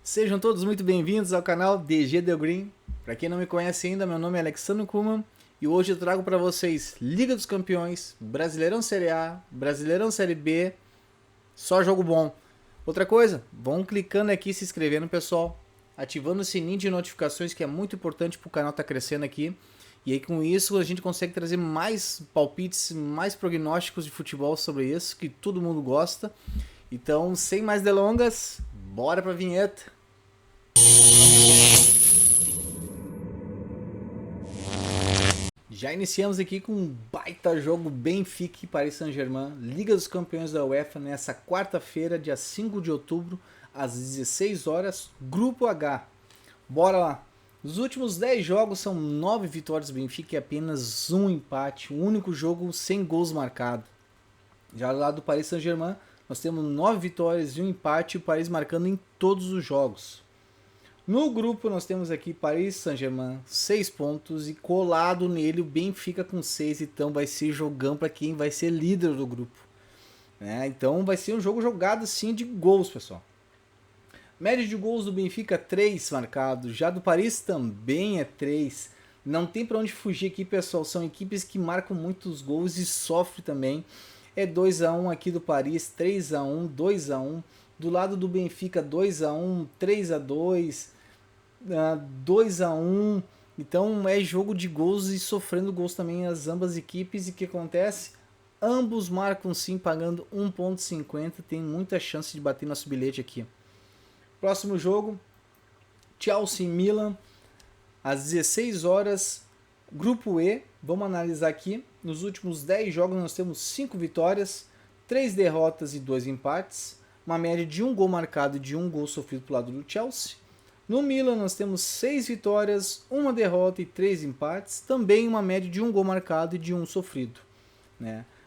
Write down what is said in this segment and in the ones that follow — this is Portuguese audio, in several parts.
Sejam todos muito bem-vindos ao canal DG The Green. Para quem não me conhece ainda, meu nome é Alexandre Kuman e hoje eu trago para vocês Liga dos Campeões, Brasileirão Série A, Brasileirão Série B, só jogo bom. Outra coisa, vão clicando aqui, se inscrevendo, pessoal, ativando o sininho de notificações, que é muito importante para o canal estar crescendo aqui. E aí com isso a gente consegue trazer mais palpites, mais prognósticos de futebol sobre isso, que todo mundo gosta. Então, sem mais delongas, bora para a vinheta. Já iniciamos aqui com um baita jogo Benfica e Paris Saint-Germain, Liga dos Campeões da UEFA, nessa quarta-feira, dia 5 de outubro, às 16 horas, Grupo H. Bora lá! Nos últimos 10 jogos são 9 vitórias do Benfica e apenas um empate, o único jogo sem gols marcados. Já do lado do Paris Saint-Germain, nós temos 9 vitórias e um empate, e o Paris marcando em todos os jogos. No grupo nós temos aqui Paris Saint-Germain, 6 pontos, e colado nele o Benfica com 6, então vai ser jogão para quem vai ser líder do grupo. Então vai ser um jogo jogado sim de gols, pessoal. Média de gols do Benfica 3 marcados, já do Paris também é 3. Não tem para onde fugir aqui, pessoal, são equipes que marcam muitos gols e sofrem também. É 2-1 aqui do Paris, 3-1, 2-1. Do lado do Benfica 2-1, 3-2, 2-1. Então é jogo de gols e sofrendo gols também as ambas equipes. E o que acontece? Ambos marcam sim, pagando 1,50. Tem muita chance de bater nosso bilhete aqui. Próximo jogo, Chelsea e Milan, às 16 horas, Grupo E. Vamos analisar aqui. Nos últimos 10 jogos nós temos 5 vitórias, 3 derrotas e 2 empates. Uma média de 1 gol marcado e de 1 gol sofrido pelo lado do Chelsea. No Milan nós temos 6 vitórias, 1 derrota e 3 empates. Também uma média de 1 gol marcado e de 1 sofrido.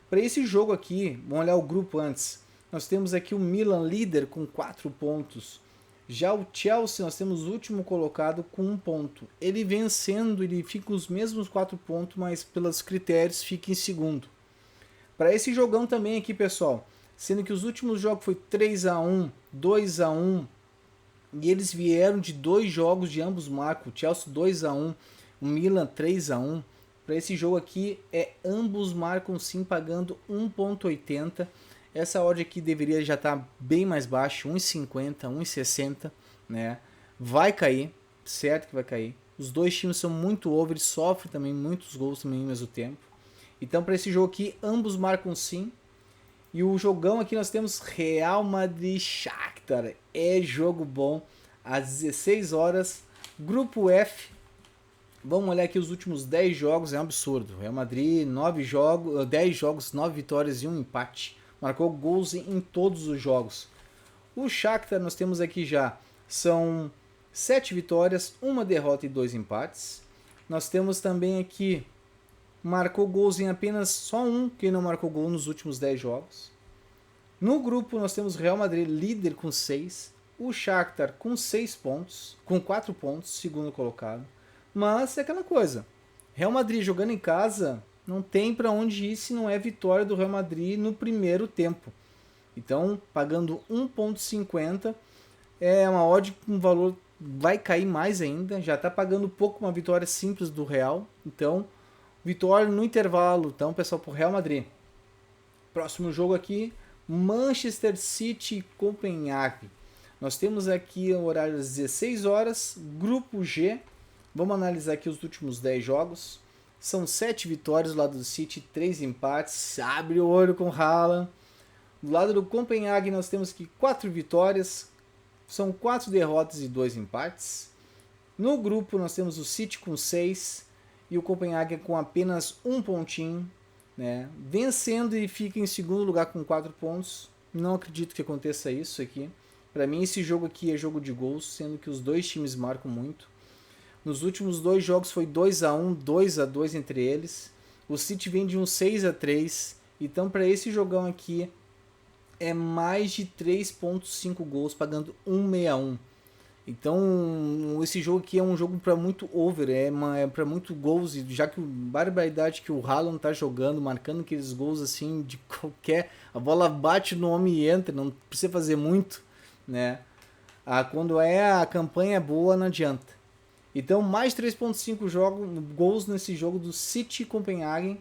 Para esse jogo aqui, vamos olhar o grupo antes. Nós temos aqui o Milan líder com 4 pontos. Já o Chelsea nós temos o último colocado com 1 ponto. Ele vencendo, ele fica com os mesmos 4 pontos, mas pelos critérios fica em segundo. Para esse jogão também aqui, pessoal, sendo que os últimos jogos foi 3-1, 2-1, e eles vieram de 2 jogos de ambos marcos, o Chelsea 2-1, o Milan 3-1. Para esse jogo aqui, ambos marcam sim, pagando 1,80. Essa odd aqui deveria já estar bem mais baixo, 1,50, 1,60, Vai cair, certo que vai cair. Os dois times são muito over, sofrem também muitos gols também ao mesmo tempo. Então para esse jogo aqui, ambos marcam sim. E o jogão aqui nós temos Real Madrid Shakhtar. É jogo bom, às 16 horas, Grupo F. Vamos olhar aqui os últimos 10 jogos, é um absurdo. Real Madrid, 10 jogos, 9 vitórias e 1 empate. Marcou gols em todos os jogos. O Shakhtar nós temos aqui já, são 7 vitórias, 1 derrota e 2 empates. Nós temos também aqui, marcou gols em apenas só um, que não marcou gol nos últimos 10 jogos. No grupo nós temos Real Madrid líder com 6, o Shakhtar com 6 pontos, com 4 pontos, segundo colocado. Mas é aquela coisa, Real Madrid jogando em casa, não tem para onde ir se não é vitória do Real Madrid no primeiro tempo. Então, pagando 1,50, é uma odd com valor, vai cair mais ainda, já está pagando pouco uma vitória simples do Real. Então, vitória no intervalo, então pessoal, para o Real Madrid. Próximo jogo aqui, Manchester City e Copenhague. Nós temos aqui o horário às 16 horas, Grupo G. Vamos analisar aqui os últimos 10 jogos. São 7 vitórias do lado do City, 3 empates. Abre o olho com o Haaland. Do lado do Copenhague nós temos aqui 4 vitórias. São 4 derrotas e 2 empates. No grupo nós temos o City com 6 e o Copenhague com apenas 1 pontinho. Vencendo e fica em segundo lugar com 4 pontos. Não acredito que aconteça isso aqui. Para mim esse jogo aqui é jogo de gols, sendo que os dois times marcam muito. Nos últimos 2 jogos foi 2-1, 2-2 entre eles. O City vem de um 6-3. Então para esse jogão aqui é mais de 3,5 gols, pagando 1,61. Então esse jogo aqui é um jogo para muito over, é para muito gols, já que a barbaridade que o Haaland tá jogando, marcando aqueles gols assim de qualquer... A bola bate no homem e entra, não precisa fazer muito, Quando a campanha boa, não adianta. Então, mais 3.5 gols nesse jogo do City Copenhagen.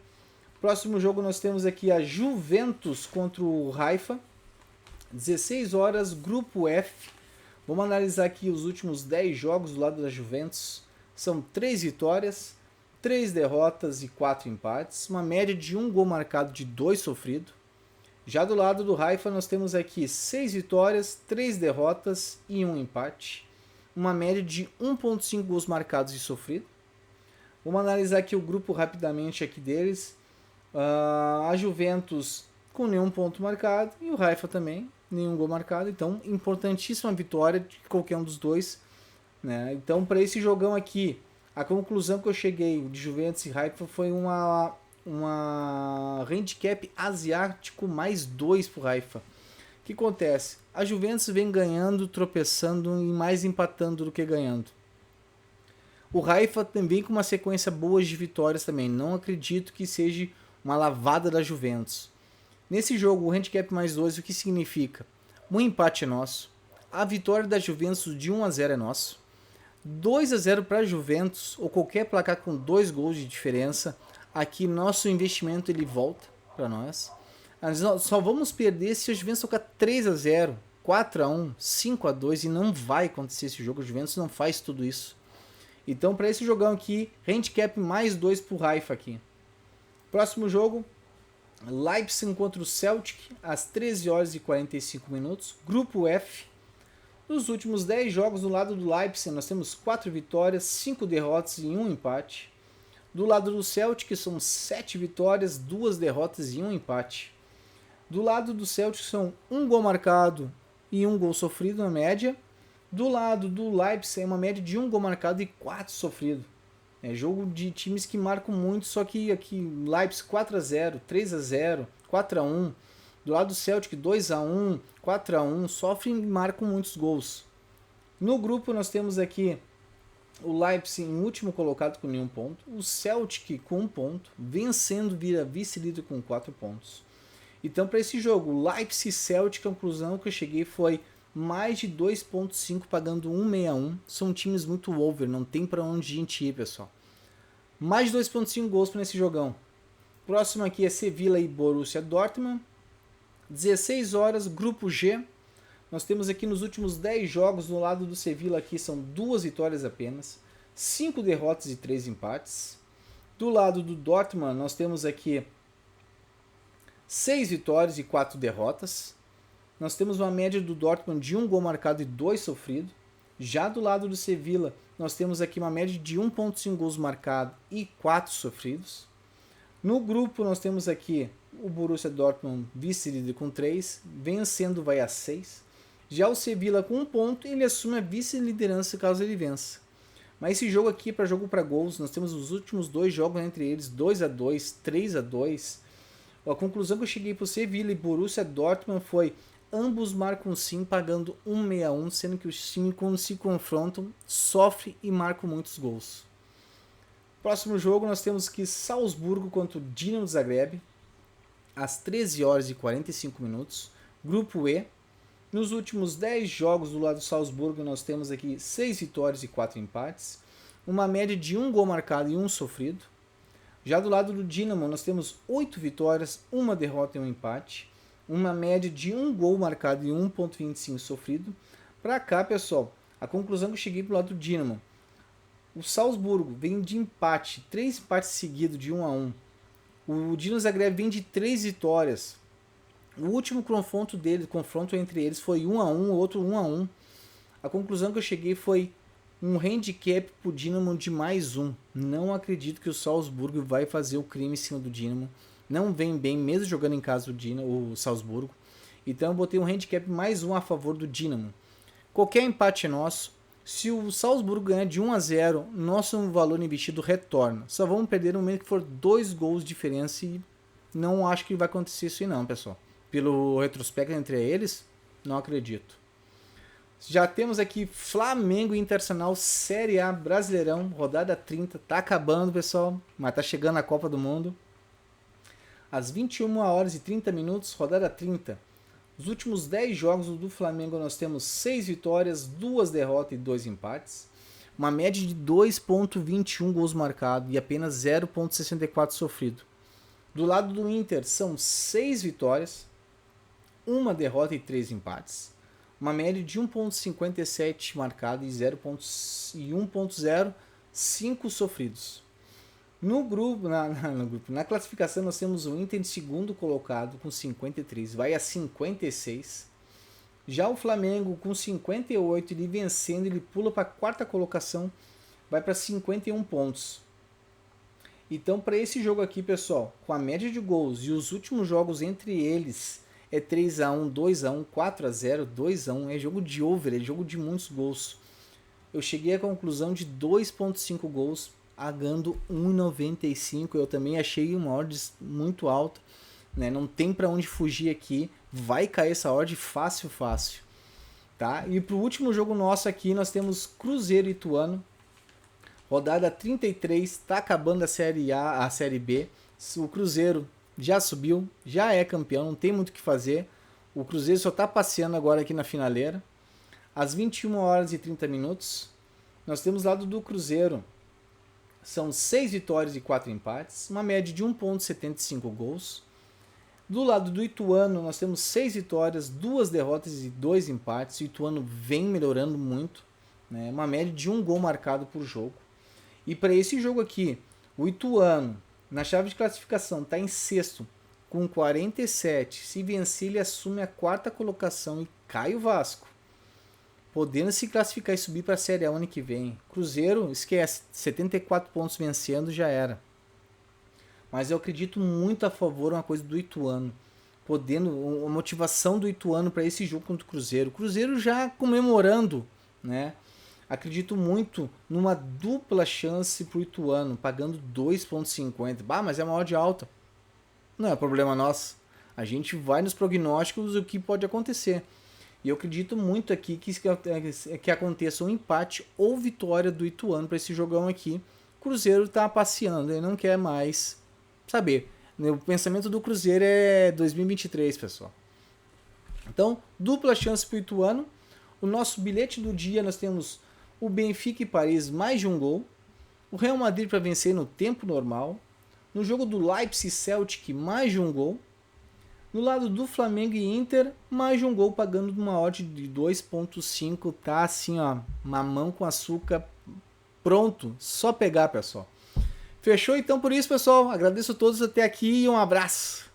Próximo jogo nós temos aqui a Juventus contra o Haifa. 16 horas, grupo F. Vamos analisar aqui os últimos 10 jogos do lado da Juventus. São 3 vitórias, 3 derrotas e 4 empates. Uma média de 1 gol marcado de 2 sofrido. Já do lado do Haifa nós temos aqui 6 vitórias, 3 derrotas e 1 empate. Uma média de 1.5 gols marcados e sofrido. Vamos analisar aqui o grupo rapidamente aqui deles. A Juventus com nenhum ponto marcado e o Haifa também, nenhum gol marcado. Então, importantíssima vitória de qualquer um dos dois, né? Então, para esse jogão aqui, a conclusão que eu cheguei de Juventus e Haifa foi uma handicap asiático mais 2 para o Haifa. O que acontece? A Juventus vem ganhando, tropeçando e mais empatando do que ganhando. O Haifa também com uma sequência boa de vitórias também. Não acredito que seja uma lavada da Juventus. Nesse jogo, o handicap mais 2, o que significa? Um empate é nosso. A vitória da Juventus de 1-0 é nosso. 2-0 para a Juventus, ou qualquer placar com 2 gols de diferença. Aqui nosso investimento ele volta para nós. Nós só vamos perder se a Juventus tocar 3-0, 4-1, 5-2 e não vai acontecer esse jogo. A Juventus não faz tudo isso. Então, para esse jogão aqui, handicap mais 2 para o Haifa aqui. Próximo jogo, Leipzig contra o Celtic, às 13 horas e 45 minutos. Grupo F. Nos últimos 10 jogos do lado do Leipzig, nós temos 4 vitórias, 5 derrotas e 1 empate. Do lado do Celtic, são 7 vitórias, 2 derrotas e 1 empate. Do lado do Celtic, são 1 gol marcado e 1 gol sofrido na média. Do lado do Leipzig, é uma média de 1 gol marcado e 4 sofrido. É jogo de times que marcam muito, só que aqui Leipzig 4-0, 3-0, 4-1. Do lado do Celtic 2-1, 4-1, sofrem e marcam muitos gols. No grupo nós temos aqui o Leipzig em último colocado com nenhum ponto, o Celtic com 1 ponto, vencendo vira vice-líder com 4 pontos. Então para esse jogo, Leipzig e Celtic, a conclusão que eu cheguei foi mais de 2.5 pagando 1,61. São times muito over, não tem para onde a gente ir, pessoal. Mais de 2.5 gols para esse jogão. Próximo aqui é Sevilla e Borussia Dortmund. 16 horas, grupo G. Nós temos aqui nos últimos 10 jogos, do lado do Sevilla aqui são 2 vitórias apenas, 5 derrotas e 3 empates. Do lado do Dortmund nós temos aqui 6 vitórias e 4 derrotas. Nós temos uma média do Dortmund de 1 gol marcado e 2 sofrido. Já do lado do Sevilla, nós temos aqui uma média de 1.5 gols marcados e 4 sofridos. No grupo, nós temos aqui o Borussia Dortmund vice-líder com 3, vencendo vai a 6. Já o Sevilla com 1 ponto, ele assume a vice-liderança caso ele vença. Mas esse jogo aqui, para jogo para gols, nós temos os últimos 2 jogos entre eles, 2-2, 3-2. A conclusão que eu cheguei para o Sevilla e Borussia Dortmund foi: ambos marcam sim, pagando 1,61, sendo que os times, quando se confrontam, sofrem e marcam muitos gols. Próximo jogo nós temos que Salzburgo contra o Dinamo Zagreb, às 13 horas e 45 minutos. Grupo E. Nos últimos 10 jogos do lado do Salzburgo, nós temos aqui 6 vitórias e 4 empates, uma média de 1 gol marcado e 1 sofrido. Já do lado do Dinamo, nós temos 8 vitórias, 1 derrota e 1 empate, uma média de 1 gol marcado e 1.25 sofrido. Para cá, pessoal, a conclusão que eu cheguei pro lado do Dinamo: o Salzburgo vem de empate, 3 empates seguidos de 1-1. O Dinamo Zagreb vem de 3 vitórias. O último confronto entre eles foi 1-1, o outro 1-1. A conclusão que eu cheguei foi um handicap pro Dinamo de mais 1. Não acredito que o Salzburgo vai fazer o crime em cima do Dinamo. Não vem bem, mesmo jogando em casa o Salzburgo. Então eu botei um handicap mais 1 a favor do Dinamo. Qualquer empate é nosso. Se o Salzburgo ganhar de 1-0, nosso valor investido retorna. Só vamos perder no momento que for 2 gols de diferença e não acho que vai acontecer isso aí não, pessoal. Pelo retrospecto entre eles, não acredito. Já temos aqui Flamengo e Internacional, Série A, Brasileirão, rodada 30. Tá acabando, pessoal, mas tá chegando a Copa do Mundo. Às 21 horas e 30 minutos, rodada 30. Os últimos 10 jogos do Flamengo nós temos 6 vitórias, 2 derrotas e 2 empates. Uma média de 2,21 gols marcados e apenas 0,64 sofrido. Do lado do Inter são 6 vitórias, 1 derrota e 3 empates. Uma média de 1,57 marcado e 1,05 sofridos. No grupo, na classificação, nós temos o Inter em segundo colocado com 53, vai a 56. Já o Flamengo com 58, ele vencendo, ele pula para a quarta colocação, vai para 51 pontos. Então, para esse jogo aqui, pessoal, com a média de gols e os últimos jogos entre eles é 3-1, 2-1, 4-0, 2-1, é jogo de over, é jogo de muitos gols. Eu cheguei à conclusão de 2,5 gols, pagando 1,95. Eu também achei uma odd muito alta, né? Não tem para onde fugir aqui, vai cair essa odd fácil, fácil. Tá? E para o último jogo nosso aqui, nós temos Cruzeiro e Ituano. Rodada 33, está acabando a Série A, a Série B. O Cruzeiro já subiu, já é campeão, não tem muito o que fazer. O Cruzeiro só está passeando agora aqui na finaleira. Às 21 horas e 30 minutos, nós temos lado do Cruzeiro. São 6 vitórias e 4 empates, uma média de 1,75 gols. Do lado do Ituano, nós temos 6 vitórias, 2 derrotas e 2 empates. O Ituano vem melhorando muito, né? Uma média de 1 gol marcado por jogo. E para esse jogo aqui, o Ituano, na chave de classificação, está em sexto, com 47. Se vencer, ele assume a quarta colocação e cai o Vasco, podendo se classificar e subir para a Série A ano que vem. Cruzeiro, esquece, 74 pontos vencendo, já era. Mas eu acredito muito a favor uma coisa do Ituano, podendo, a motivação do Ituano para esse jogo contra o Cruzeiro. O Cruzeiro já comemorando, né? Acredito muito numa dupla chance para o Ituano, pagando 2,50. Bah, mas é uma odd alta. Não é problema nosso. A gente vai nos prognósticos do que pode acontecer. E eu acredito muito aqui que aconteça um empate ou vitória do Ituano para esse jogão aqui. O Cruzeiro está passeando, ele não quer mais saber. O pensamento do Cruzeiro é 2023, pessoal. Então, dupla chance para o Ituano. O nosso bilhete do dia, nós temos o Benfica e Paris, mais de 1 gol. O Real Madrid para vencer no tempo normal. No jogo do Leipzig e Celtic, mais de 1 gol. No lado do Flamengo e Inter, mais de 1 gol, pagando uma odd de 2,5. Tá assim, ó, mamão com açúcar, pronto. Só pegar, pessoal. Fechou então por isso, pessoal. Agradeço a todos até aqui e um abraço.